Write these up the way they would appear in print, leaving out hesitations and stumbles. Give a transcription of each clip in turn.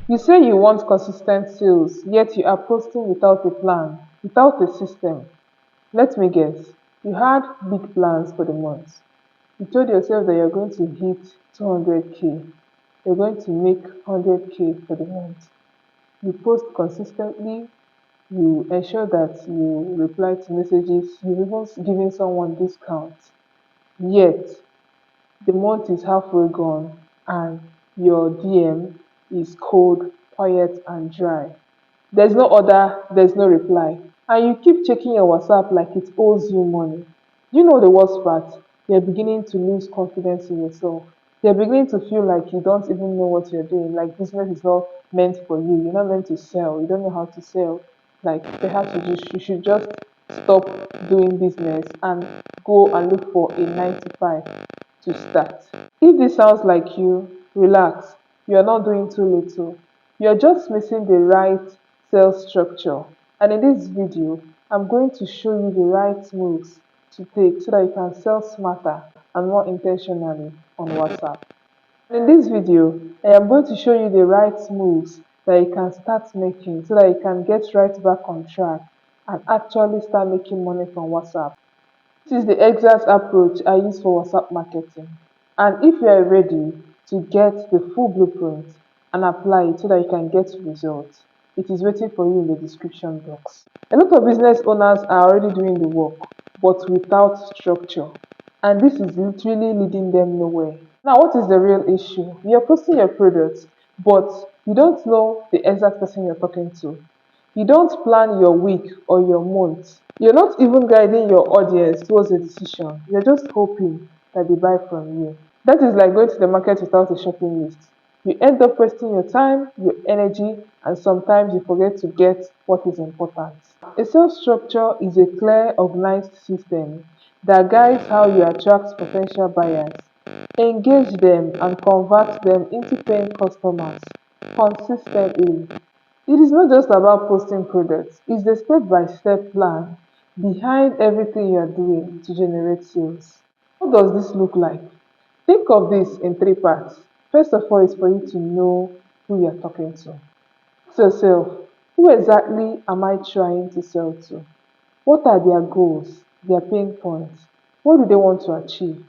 You say you want consistent sales, yet you are posting without a plan, without a system. Let me guess, you had big plans for the month. You told yourself that you're going to hit 200K, you're going to make 100K for the month. You post consistently, you ensure that you reply to messages, you've even given someone discounts. Yet, the month is halfway gone and your DM is cold, quiet, and dry. There's no order, there's no reply. And you keep checking your WhatsApp like it owes you money. You know the worst part? You're beginning to lose confidence in yourself. You're beginning to feel like you don't even know what you're doing. Like business is not meant for you. You're not meant to sell. You don't know how to sell. Like perhaps you should just stop doing business and go and look for a 9 to 5 to start. If this sounds like you, relax. You are not doing too little. You're just missing the right sales structure. And in this video, I'm going to show you the right moves to take so that you can sell smarter and more intentionally on WhatsApp. In this video, I am going to show you the right moves that you can start making so that you can get right back on track and actually start making money from WhatsApp. This is the exact approach I use for WhatsApp marketing. And if you are ready to get the full blueprint and apply it so that you can get results, it is waiting for you in the description box. A lot of business owners are already doing the work, but without structure. And this is literally leading them nowhere. Now, what is the real issue? You're posting your products, but you don't know the exact person you're talking to. You don't plan your week or your month. You're not even guiding your audience towards a decision. You're just hoping that they buy from you. That is like going to the market without a shopping list. You end up wasting your time, your energy, and sometimes you forget to get what is important. A sales structure is a clear, organized system that guides how you attract potential buyers, engage them, and convert them into paying customers consistently. It is not just about posting products, it's the step-by-step plan behind everything you are doing to generate sales. What does this look like? Think of this in three parts. First of all, is for you to know who you are talking to. Ask yourself, who exactly am I trying to sell to? What are their goals, their pain points? What do they want to achieve?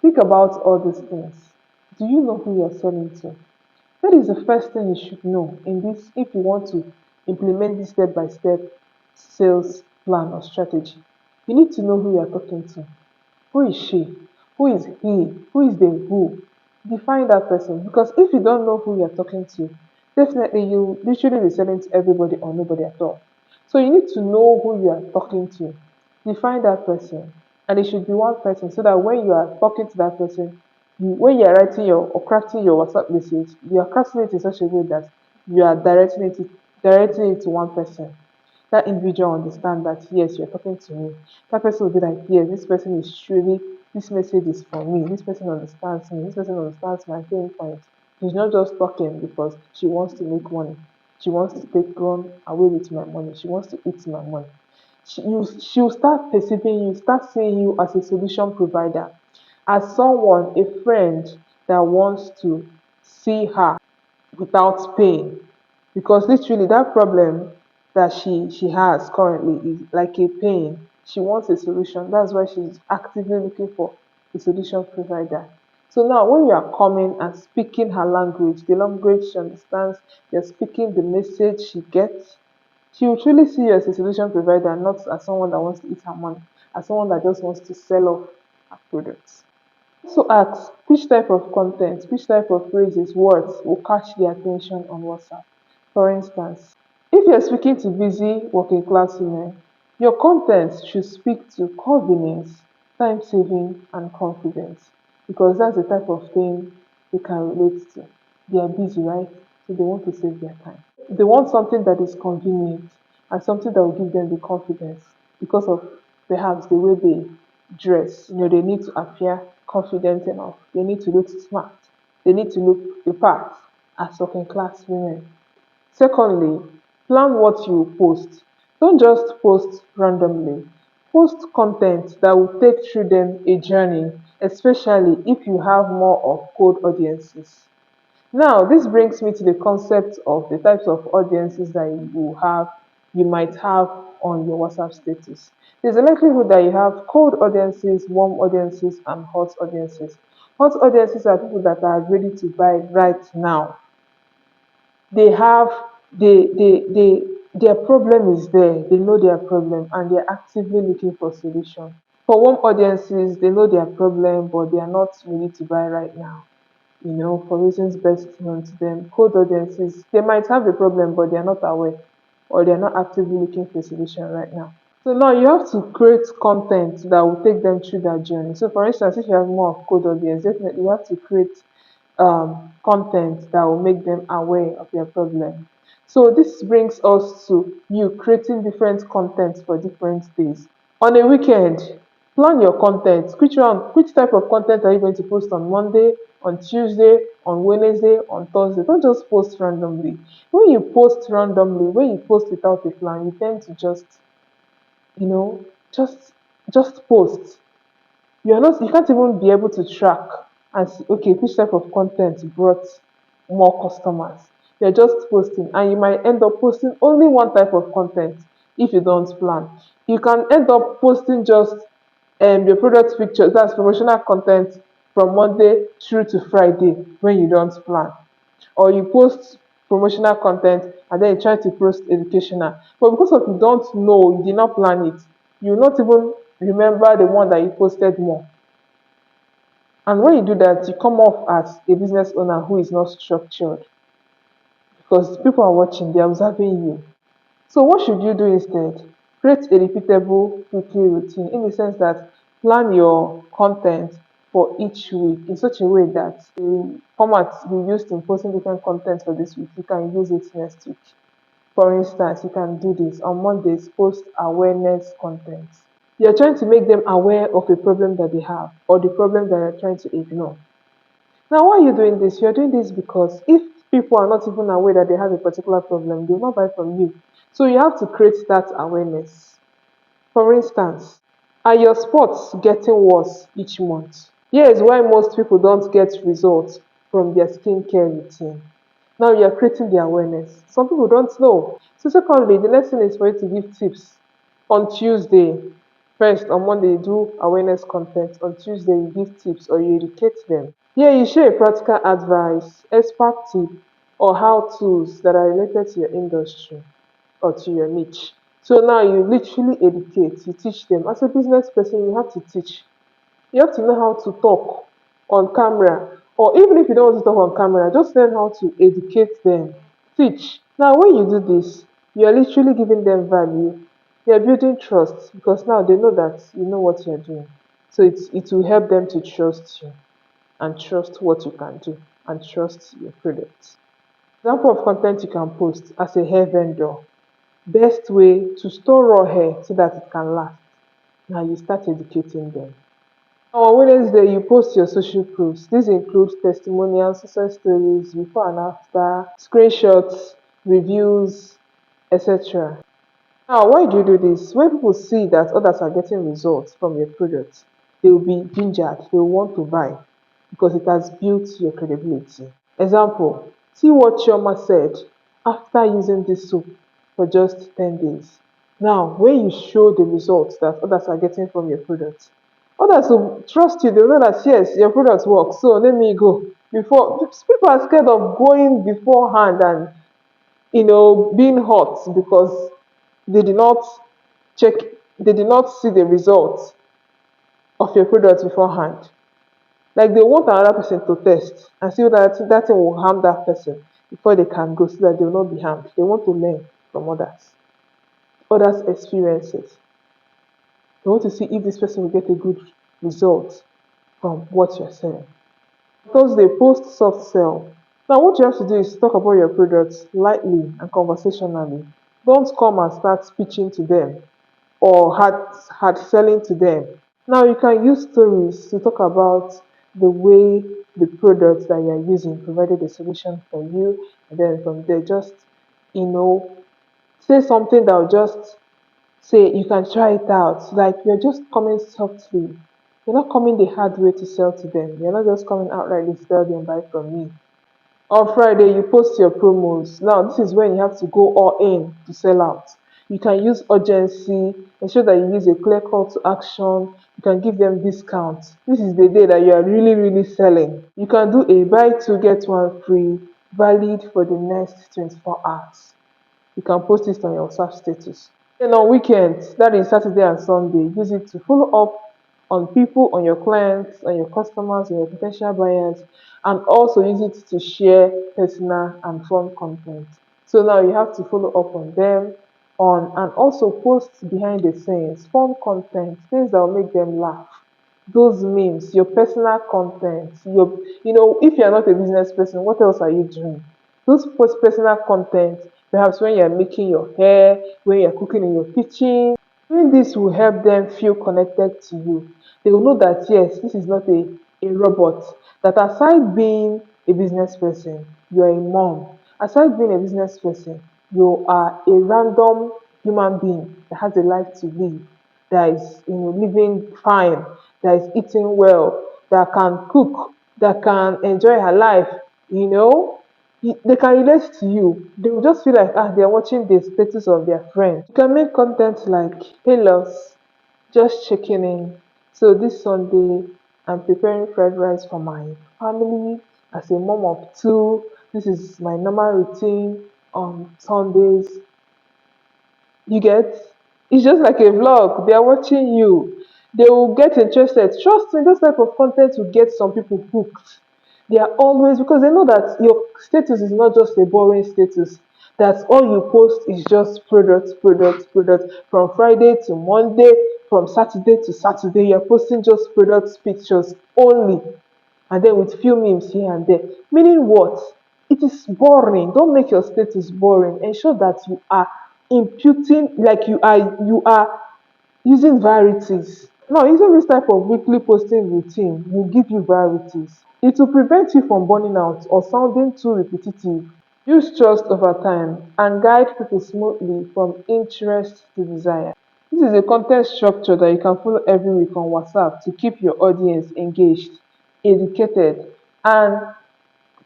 Think about all these things. Do you know who you're selling to? That is the first thing you should know in this if you want to implement this step-by-step sales plan or strategy. You need to know who you are talking to. Who is she? Who is he? Who is the who? Define that person because if you don't know who you're talking to, definitely you literally be selling to everybody or nobody at all. So you need to know who you are talking to. Define that person. And it should be one person so that when you are talking to that person, when you are writing your or crafting your WhatsApp message, you are crafting it in such a way that you are directing it to one person. That individual understand that yes, you're talking to me. That person will be like, yes, this person is truly, this message is for me. This person understands me. This person understands my pain point. She's not just talking because she wants to make money. She wants to take run away with my money. She wants to eat my money. She'll start perceiving you, start seeing you as a solution provider, as someone, a friend that wants to see her without pain. Because literally that problem that she has currently is like a pain. She wants a solution. That's why she's actively looking for a solution provider. So now when you are coming and speaking her language, the language she understands, you're speaking the message she gets, she will truly see you as a solution provider, not as someone that wants to eat her money, as someone that just wants to sell off her products. So ask which type of content, which type of phrases, words will catch their attention on WhatsApp. For instance, if you're speaking to busy working class women, your content should speak to convenience, time saving, and confidence because that's the type of thing they can relate to. They are busy, right? So they want to save their time. They want something that is convenient and something that will give them the confidence because of perhaps the way they dress. They need to appear confident enough. They need to look smart. They need to look the part as working class women. Secondly, plan what you post. Don't just post randomly. Post content that will take through them a journey, especially if you have more of cold audiences. Now, this brings me to the concept of the types of audiences that you might have on your WhatsApp status. There's a likelihood that you have cold audiences, warm audiences, and hot audiences. Hot audiences are people that are ready to buy right now. They have their problem is there. They know their problem and they're actively looking for solution. For warm audiences, they know their problem, but they are not ready to buy right now, for reasons best known to them. Cold audiences, they might have a problem, but they are not aware or they are not actively looking for a solution right now. So now you have to create content that will take them through that journey. So for instance, if you have more of cold audience, definitely you have to create content that will make them aware of their problem. So this brings us to you creating different content for different days. On a weekend, plan your content. Which type of content are you going to post on Monday, on Tuesday, on Wednesday, on Thursday? Don't just post randomly. When you post randomly, when you post without a plan, you tend to you know, just just post. You can't even be able to track and see, okay, which type of content brought more customers. You're just posting and you might end up posting only one type of content if you don't plan. You can end up posting just your product pictures, that's promotional content from Monday through to Friday when you don't plan. Or you post promotional content and then you try to post educational. But because of you don't know, you did not plan it, you will not even remember the one that you posted more. And when you do that, you come off as a business owner who is not structured because people are watching, they're observing you. So what should you do instead? Create a repeatable weekly routine in the sense that plan your content for each week in such a way that the format you used in posting different content for this week, you can use it next week. For instance, you can do this on Mondays, post awareness content. You're trying to make them aware of a problem that they have or the problem that you're trying to ignore. Now, why are you doing this? You're doing this because if people are not even aware that they have a particular problem, they will not buy from you. So you have to create that awareness. For instance, are your spots getting worse each month? Here is why most people don't get results from their skincare routine. Now you're creating the awareness. Some people don't know. So secondly, the next thing is for you to give tips. On Tuesday, first on Monday you do awareness content. On Tuesday you give tips or you educate them. Here you share a practical advice, expert tip, or how tools that are related to your industry or to your niche. So now you literally educate, you teach them. As a business person, you have to teach. You have to know how to talk on camera, or even if you don't want to talk on camera, just learn how to educate them, teach. Now, when you do this, you're literally giving them value. You're building trust because now they know that you know what you're doing. So it will help them to trust you and trust what you can do and trust your product. Example of content you can post as a hair vendor. Best way to store raw hair so that it can last. Now you start educating them. On Wednesday, you post your social proofs. These include testimonials, success stories, before and after, screenshots, reviews, etc. Now, why do you do this? When people see that others are getting results from your product, they will be gingered, they will want to buy because it has built your credibility. Example, see what Chioma said after using this soap for just 10 days. Now, when you show the results that others are getting from your product, others will trust you. They will know that yes, your product works. So let me go. Before people are scared of going beforehand and being hot because they did not check, they did not see the results of your product beforehand. Like they want another person to test and see whether that thing will harm that person before they can go so that they will not be harmed. They want to learn from others' experiences. They want to see if this person will get a good result from what you're selling. Because they post soft sell. Now what you have to do is talk about your products lightly and conversationally. Don't come and start pitching to them or hard selling to them. Now you can use stories to talk about the way the products that you're using provided a solution for you, and then from there just you know say something that will just say you can try it out. Like you're just coming softly. You're not coming the hard way to sell to them. You're not just coming outright to tell them buy from me. On Friday, you post your promos. Now, this is when you have to go all in to sell out. You can use urgency, ensure that you use a clear call to action. You can give them discounts. This is the day that you are really, really selling. You can do a buy two, get one free, valid for the next 24 hours. You can post it on your WhatsApp status. Then on weekends, that is Saturday and Sunday, use it to follow up on people, on your clients, on your customers, on your potential buyers, and also use it to share personal and fun content. So now you have to follow up on them on and also post behind the scenes, fun content, things that will make them laugh. Those memes, your personal content, if you're not a business person, what else are you doing? Those post personal content, perhaps when you're making your hair, when you're cooking in your kitchen, doing this will help them feel connected to you. They will know that yes, this is not a robot. That aside being a business person, you are a mom. Aside being a business person, you are a random human being that has a life to live, that is living fine, that is eating well, that can cook, that can enjoy her life, you know they can relate to you. They will just feel like they're watching the status of their friend. You can make content like, hey loves, just checking in. So this Sunday, I'm preparing fried rice for my family as a mom of two. This is my normal routine on Sundays. You get? It's just like a vlog. They are watching you. They will get interested. Trust me, those type of content will get some people hooked. They are always because they know that your status is not just a boring status. That all you post is just products, products, products. From Friday to Monday, from Saturday to Saturday, you're posting just products, pictures only, and then with few memes here and there. Meaning what? It is boring. Don't make your status boring. Ensure that you are imputing, like you are using varieties. Now, using this type of weekly posting routine will give you varieties. It will prevent you from burning out or sounding too repetitive. Use trust over time and guide people smoothly from interest to desire. This is a content structure that you can follow every week on WhatsApp to keep your audience engaged, educated, and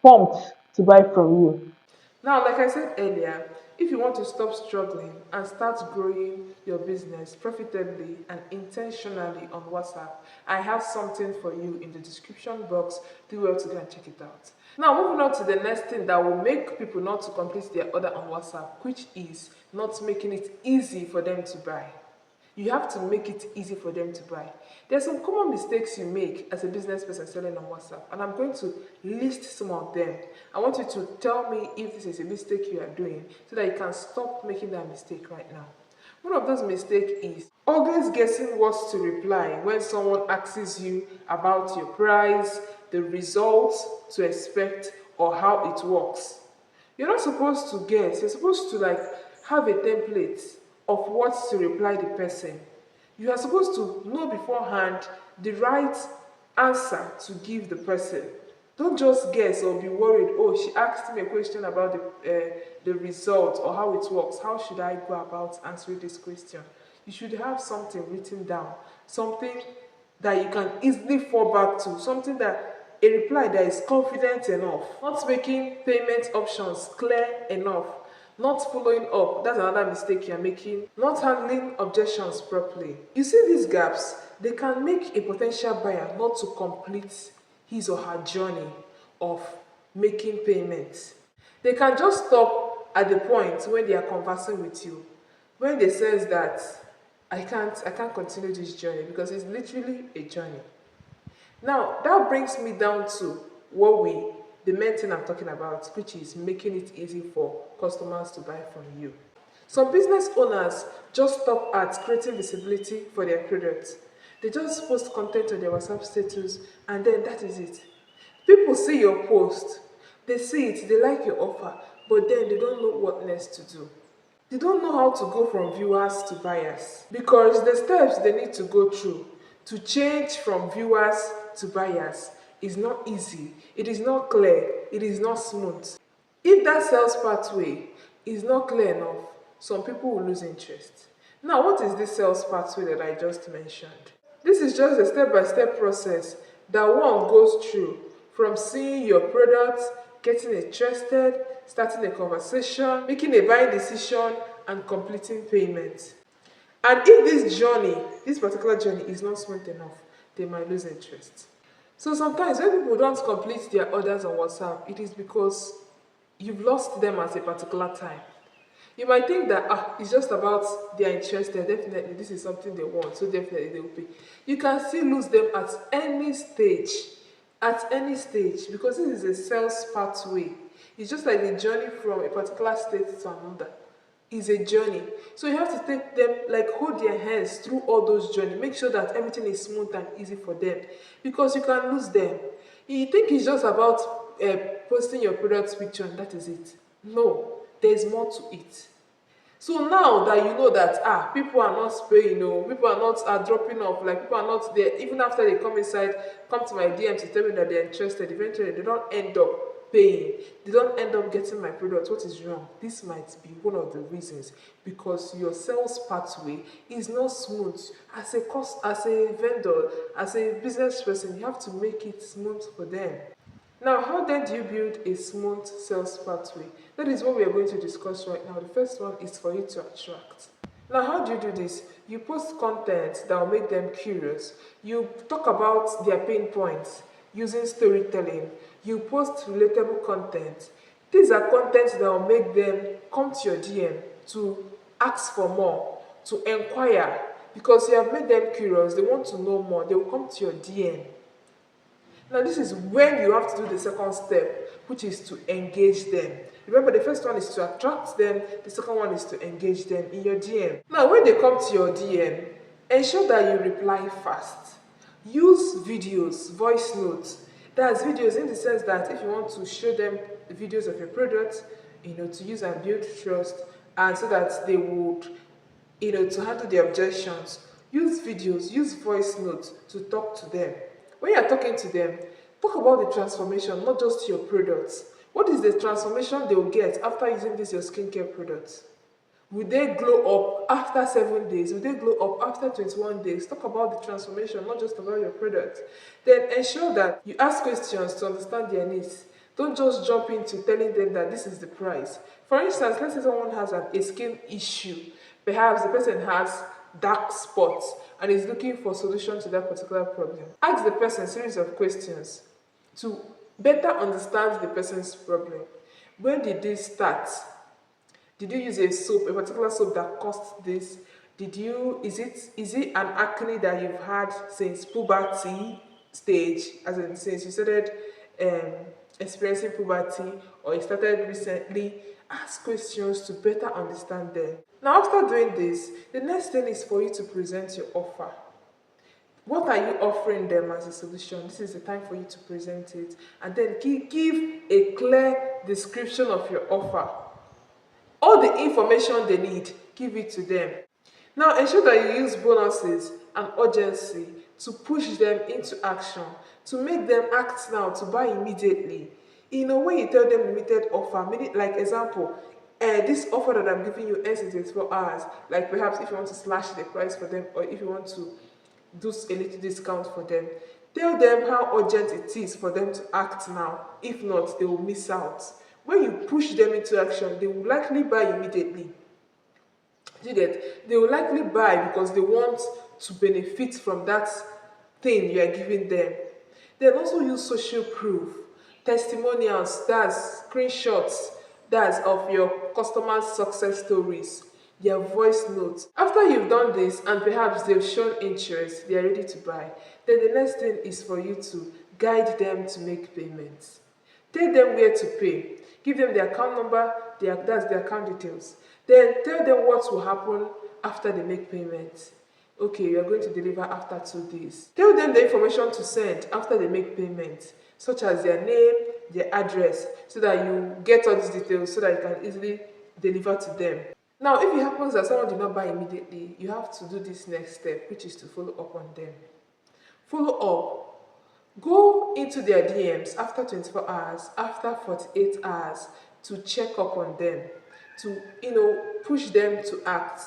pumped to buy from you. Now, like I said earlier, if you want to stop struggling and start growing your business profitably and intentionally on WhatsApp, I have something for you in the description box. Do well to go and check it out. Now, moving on to the next thing that will make people not to complete their order on WhatsApp, which is not making it easy for them to buy. You have to make it easy for them to buy. There's some common mistakes you make as a business person selling on WhatsApp, and I'm going to list some of them. I want you to tell me if this is a mistake you are doing so that you can stop making that mistake right now. One of those mistakes is always guessing what to reply when someone asks you about your price, the results to expect, or how it works. You're not supposed to guess. You're supposed to have a template of what to reply the person. You are supposed to know beforehand the right answer to give the person. Don't just guess or be worried. Oh, she asked me a question about the result or how it works. How should I go about answering this question? You should have something written down, something that you can easily fall back to, something that a reply that is confident enough, not making payment options clear enough, not following up. That's another mistake you're making. Not handling objections properly. You see these gaps, they can make a potential buyer not to complete his or her journey of making payments. They can just stop at the point when they are conversing with you, when they sense that I can't continue this journey because it's literally a journey. Now that brings me down to the main thing I'm talking about, which is making it easy for customers to buy from you. Some business owners just stop at creating visibility for their products. They just post content on their WhatsApp status and then that is it. People see your post, they see it, they like your offer, but then they don't know what next to do. They don't know how to go from viewers to buyers because the steps they need to go through to change from viewers to buyers is not easy, it is not clear, it is not smooth. If that sales pathway is not clear enough, some people will lose interest. Now, what is this sales pathway that I just mentioned? This is just a step by step process that one goes through from seeing your product, getting interested, starting a conversation, making a buying decision, and completing payment. And if this particular journey is not smooth enough, they might lose interest. So sometimes when people don't complete their orders on WhatsApp, it is because you've lost them at a particular time. You might think that it's just about their interest. Definitely, this is something they want, so definitely they will pay. You can still lose them at any stage, because this is a sales pathway. It's just like the journey from a particular state to another is a journey. So you have to take them, like hold their hands through all those journey. Make sure that everything is smooth and easy for them, because you can lose them. You think it's just about posting your product picture and that is it. No, there's more to it. So now that you know that people are not spraying, people are not dropping off, like people are not there, even after they come inside, come to my DM to tell me that they're interested, eventually they don't end up paying, they don't end up getting my product. What is wrong? This might be one of the reasons, because your sales pathway is not smooth. As a vendor, as a business person, you have to make it smooth for them. Now, how then do you build a smooth sales pathway? That is what we are going to discuss right now. The first one is for you to attract. Now, how do you do this? You post content that will make them curious. You talk about their pain points using storytelling. You post relatable content. These are contents that will make them come to your DM to ask for more, to inquire, because you have made them curious. They want to know more. They will come to your DM. Now, this is when you have to do the second step, which is to engage them. Remember, the first one is to attract them, the second one is to engage them in your DM. Now, when they come to your DM, ensure that you reply fast. Use videos, voice notes. That's videos in the sense that if you want to show them videos of your product, to use and build trust, and so that they would, to handle the objections, use videos, use voice notes to talk to them. When you're talking to them, talk about the transformation, not just your products. What is the transformation they will get after using this your skincare products? Will they glow up after 7 days? Will they glow up after 21 days? Talk about the transformation, not just about your product. Then ensure that you ask questions to understand their needs. Don't just jump into telling them that this is the price. For instance, let's say someone has a skin issue. Perhaps the person has dark spots and is looking for a solution to that particular problem. Ask the person a series of questions to better understand the person's problem. When did this start? Did you use a particular soap that caused this? Is it an acne that you've had since puberty stage, as in since you started um, experiencing puberty, or it started recently? Ask questions to better understand them. Now, after doing this, the next thing is for you to present your offer. What are you offering them as a solution? This is the time for you to present it, and then give a clear description of your offer. All the information they need, give it to them. Now, ensure that you use bonuses and urgency to push them into action, to make them act now, to buy immediately. In a way, you tell them limited offer, meaning, like example, this offer that I'm giving you ends in 24 hours. Like perhaps if you want to slash the price for them, or if you want to do a little discount for them, tell them how urgent it is for them to act now. If not, they will miss out. When you push them into action, they will likely buy immediately. You get? They will likely buy because they want to benefit from that thing you are giving them. Then also use social proof, testimonials, that's screenshots, that's of your customers' success stories, their voice notes. After you've done this and perhaps they've shown interest, they are ready to buy, then the next thing is for you to guide them to make payments. Tell them where to pay. Give them the account number, that's the account details. Then tell them what will happen after they make payment. Okay, you are going to deliver after 2 days. Tell them the information to send after they make payment, such as their name, their address, so that you get all these details so that you can easily deliver to them. Now, if it happens that someone did not buy immediately, you have to do this next step, which is to follow up on them. Follow up. Go into their DMs after 24 hours, after 48 hours, to check up on them, to push them to act.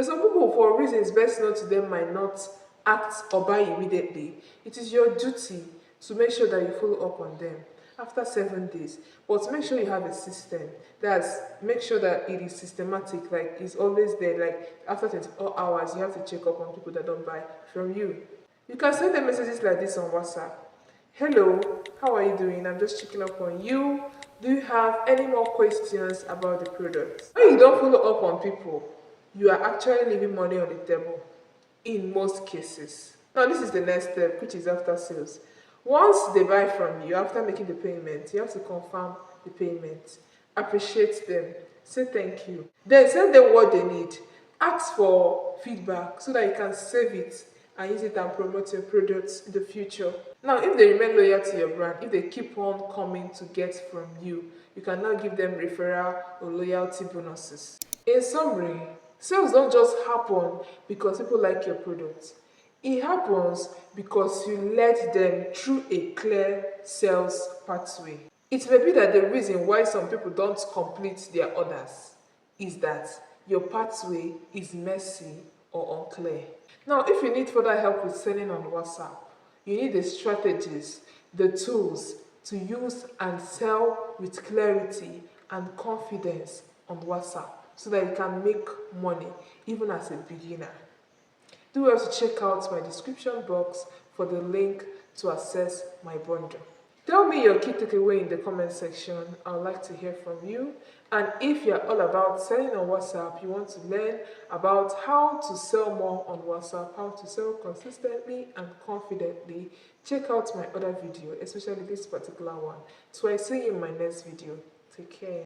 Some people, for reasons best known to them, might not act or buy immediately. It is your duty to make sure that you follow up on them. after 7 days. But make sure you have a system. That's make sure that it is systematic, like it's always there. Like after 24 hours, you have to check up on people that don't buy from you. You can send them messages like this on WhatsApp. Hello, how are you doing? I'm just checking up on you. Do you have any more questions about the product? When you don't follow up on people, you are actually leaving money on the table in most cases. Now, this is the next step, which is after sales. Once they buy from you, after making the payment, you have to confirm the payment, appreciate them, say thank you, then send them what they need, ask for feedback so that you can save it and use it and promote your products in the future. Now, if they remain loyal to your brand, if they keep on coming to get from you, you can now give them referral or loyalty bonuses. In summary, sales don't just happen because people like your product. It happens because you led them through a clear sales pathway. It may be that the reason why some people don't complete their orders is that your pathway is messy or unclear. Now, if you need further help with selling on WhatsApp, you need the strategies, the tools to use and sell with clarity and confidence on WhatsApp so that you can make money even as a beginner. Do well to check out my description box for the link to access my bundle. Tell me your key takeaway in the comment section. I would like to hear from you. And if you're all about selling on WhatsApp, you want to learn about how to sell more on WhatsApp, how to sell consistently and confidently, check out my other video, especially this particular one. So I see you in my next video. Take care.